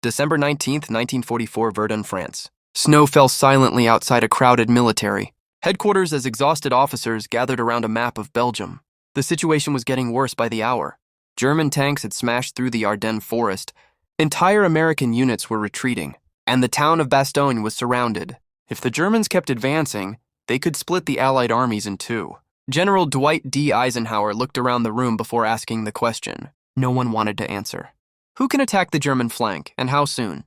December 19th, 1944, Verdun, France. Snow fell silently outside a crowded military headquarters as exhausted officers gathered around a map of Belgium. The situation was getting worse by the hour. German tanks had smashed through the Ardennes forest. Entire American units were retreating, and the town of Bastogne was surrounded. If the Germans kept advancing, they could split the Allied armies in two. General Dwight D. Eisenhower looked around the room before asking the question. No one wanted to answer. Who can attack the German flank, and how soon?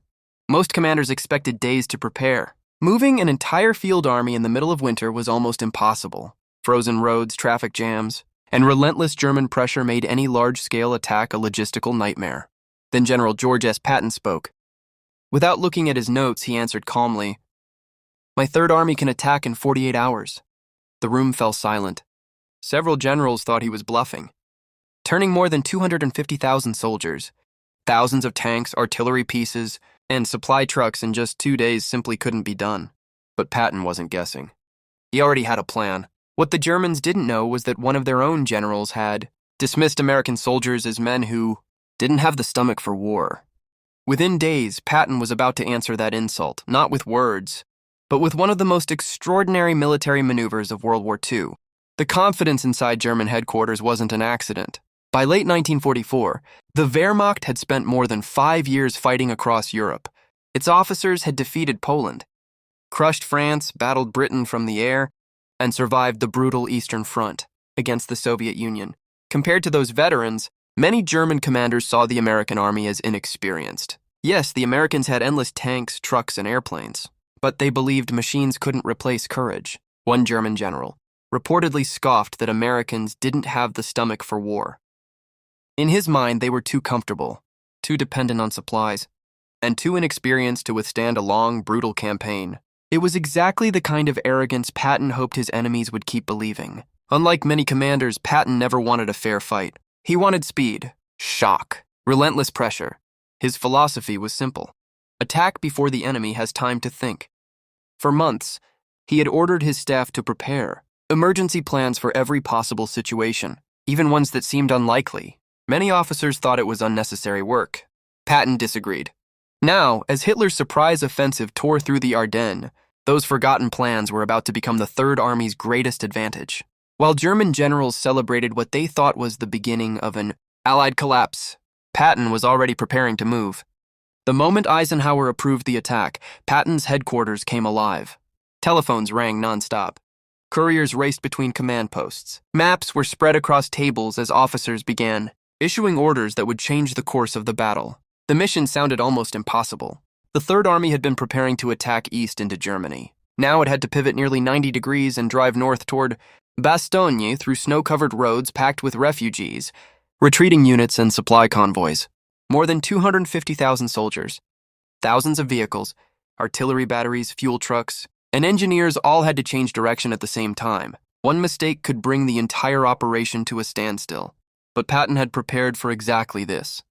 Most commanders expected days to prepare. Moving an entire field army in the middle of winter was almost impossible. Frozen roads, traffic jams, and relentless German pressure made any large-scale attack a logistical nightmare. Then General George S. Patton spoke. Without looking at his notes, he answered calmly, "My Third Army can attack in 48 hours. The room fell silent. Several generals thought he was bluffing. Turning more than 250,000 soldiers, thousands of tanks, artillery pieces, and supply trucks in just 2 days simply couldn't be done. But Patton wasn't guessing. He already had a plan. What the Germans didn't know was that one of their own generals had dismissed American soldiers as men who didn't have the stomach for war. Within days, Patton was about to answer that insult, not with words, but with one of the most extraordinary military maneuvers of World War II. The confidence inside German headquarters wasn't an accident. By late 1944, the Wehrmacht had spent more than 5 years fighting across Europe. Its officers had defeated Poland, crushed France, battled Britain from the air, and survived the brutal Eastern Front against the Soviet Union. Compared to those veterans, many German commanders saw the American army as inexperienced. Yes, the Americans had endless tanks, trucks, and airplanes, but they believed machines couldn't replace courage. One German general reportedly scoffed that Americans didn't have the stomach for war. In his mind, they were too comfortable, too dependent on supplies, and too inexperienced to withstand a long, brutal campaign. It was exactly the kind of arrogance Patton hoped his enemies would keep believing. Unlike many commanders, Patton never wanted a fair fight. He wanted speed, shock, relentless pressure. His philosophy was simple. Attack before the enemy has time to think. For months, he had ordered his staff to prepare emergency plans for every possible situation, even ones that seemed unlikely. Many officers thought it was unnecessary work. Patton disagreed. Now, as Hitler's surprise offensive tore through the Ardennes, those forgotten plans were about to become the Third Army's greatest advantage. While German generals celebrated what they thought was the beginning of an Allied collapse, Patton was already preparing to move. The moment Eisenhower approved the attack, Patton's headquarters came alive. Telephones rang nonstop. Couriers raced between command posts. Maps were spread across tables as officers began issuing orders that would change the course of the battle. The mission sounded almost impossible. The Third Army had been preparing to attack east into Germany. Now it had to pivot nearly 90 degrees and drive north toward Bastogne through snow-covered roads packed with refugees, retreating units, and supply convoys. More than 250,000 soldiers, thousands of vehicles, artillery batteries, fuel trucks, and engineers all had to change direction at the same time. One mistake could bring the entire operation to a standstill. But Patton had prepared for exactly this.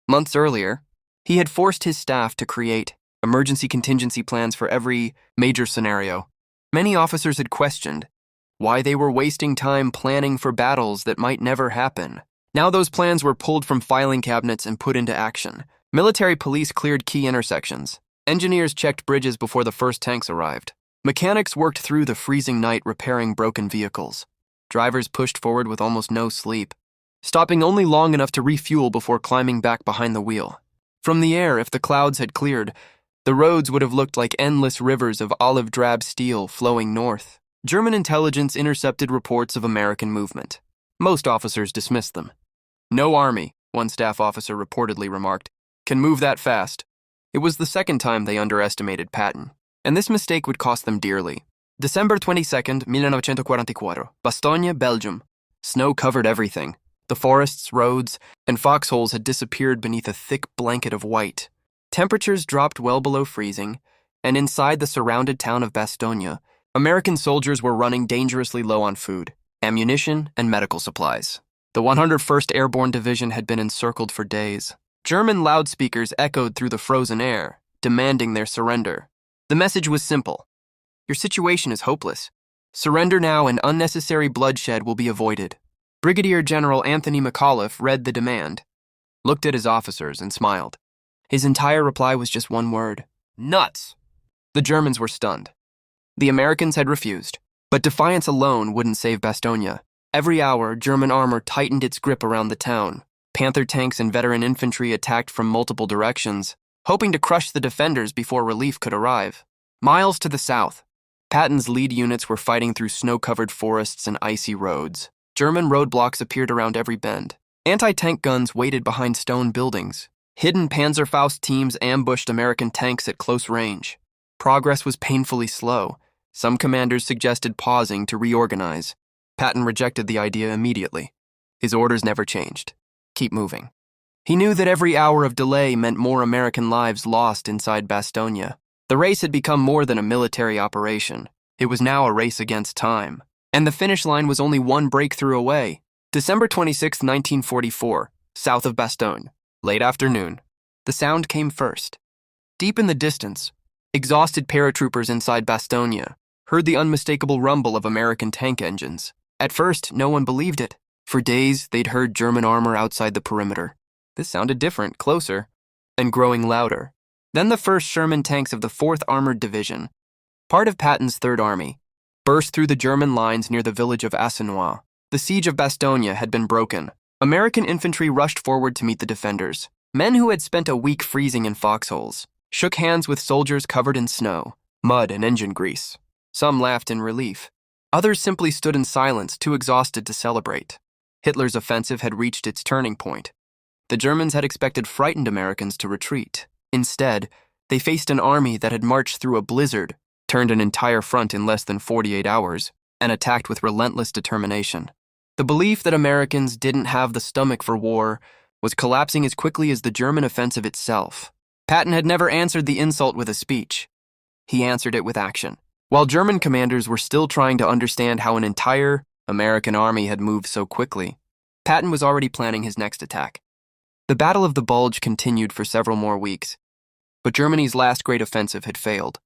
Months earlier, he had forced his staff to create emergency contingency plans for every major scenario. Many officers had questioned why they were wasting time planning for battles that might never happen. Now those plans were pulled from filing cabinets and put into action. Military police cleared key intersections. Engineers checked bridges before the first tanks arrived. Mechanics worked through the freezing night repairing broken vehicles. Drivers pushed forward with almost no sleep, stopping only long enough to refuel before climbing back behind the wheel. From the air, if the clouds had cleared, the roads would have looked like endless rivers of olive-drab steel flowing north. German intelligence intercepted reports of American movement. Most officers dismissed them. "No army," one staff officer reportedly remarked, "can move that fast." It was the second time they underestimated Patton, and this mistake would cost them dearly. December 22nd, 1944, Bastogne, Belgium. Snow covered everything. The forests, roads, and foxholes had disappeared beneath a thick blanket of white. Temperatures dropped well below freezing, and inside the surrounded town of Bastogne, American soldiers were running dangerously low on food, ammunition, and medical supplies. The 101st Airborne Division had been encircled for days. German loudspeakers echoed through the frozen air, demanding their surrender. The message was simple. Your situation is hopeless. Surrender now and unnecessary bloodshed will be avoided. Brigadier General Anthony McAuliffe read the demand, looked at his officers, and smiled. His entire reply was just one word: nuts. The Germans were stunned. The Americans had refused, but defiance alone wouldn't save Bastogne. Every hour, German armor tightened its grip around the town. Panther tanks and veteran infantry attacked from multiple directions, hoping to crush the defenders before relief could arrive. Miles to the south, Patton's lead units were fighting through snow-covered forests and icy roads. German roadblocks appeared around every bend. Anti-tank guns waited behind stone buildings. Hidden Panzerfaust teams ambushed American tanks at close range. Progress was painfully slow. Some commanders suggested pausing to reorganize. Patton rejected the idea immediately. His orders never changed. Keep moving. He knew that every hour of delay meant more American lives lost inside Bastogne. The race had become more than a military operation. It was now a race against time. And the finish line was only one breakthrough away. December 26, 1944, south of Bastogne. Late afternoon. The sound came first. Deep in the distance, exhausted paratroopers inside Bastogne heard the unmistakable rumble of American tank engines. At first, no one believed it. For days, they'd heard German armor outside the perimeter. This sounded different, closer, and growing louder. Then the first Sherman tanks of the 4th Armored Division, part of Patton's 3rd Army, burst through the German lines near the village of Assenois. The siege of Bastogne had been broken. American infantry rushed forward to meet the defenders. Men who had spent a week freezing in foxholes shook hands with soldiers covered in snow, mud, and engine grease. Some laughed in relief. Others simply stood in silence, too exhausted to celebrate. Hitler's offensive had reached its turning point. The Germans had expected frightened Americans to retreat. Instead, they faced an army that had marched through a blizzard, turned an entire front in less than 48 hours, and attacked with relentless determination. The belief that Americans didn't have the stomach for war was collapsing as quickly as the German offensive itself. Patton had never answered the insult with a speech. He answered it with action. While German commanders were still trying to understand how an entire American army had moved so quickly, Patton was already planning his next attack. The Battle of the Bulge continued for several more weeks, but Germany's last great offensive had failed.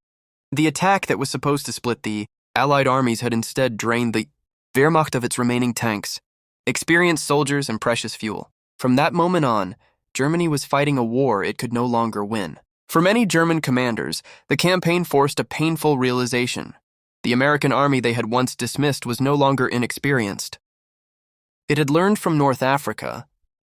The attack that was supposed to split the Allied armies had instead drained the Wehrmacht of its remaining tanks, experienced soldiers, and precious fuel. From that moment on, Germany was fighting a war it could no longer win. For many German commanders, the campaign forced a painful realization. The American army they had once dismissed was no longer inexperienced. It had learned from North Africa,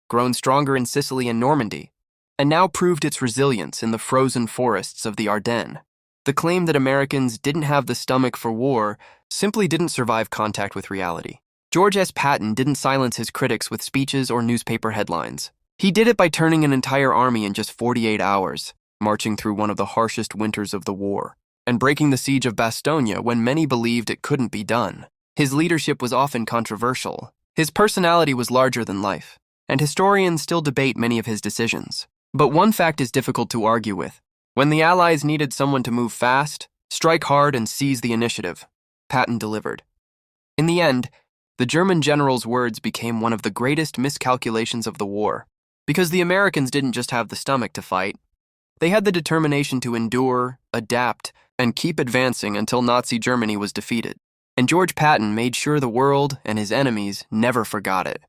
grown stronger in Sicily and Normandy, and now proved its resilience in the frozen forests of the Ardennes. The claim that Americans didn't have the stomach for war simply didn't survive contact with reality. George S. Patton didn't silence his critics with speeches or newspaper headlines. He did it by turning an entire army in just 48 hours, marching through one of the harshest winters of the war, and breaking the siege of Bastogne when many believed it couldn't be done. His leadership was often controversial. His personality was larger than life, and historians still debate many of his decisions. But one fact is difficult to argue with. When the Allies needed someone to move fast, strike hard, and seize the initiative, Patton delivered. In the end, the German general's words became one of the greatest miscalculations of the war, because the Americans didn't just have the stomach to fight. They had the determination to endure, adapt, and keep advancing until Nazi Germany was defeated. And George Patton made sure the world and his enemies never forgot it.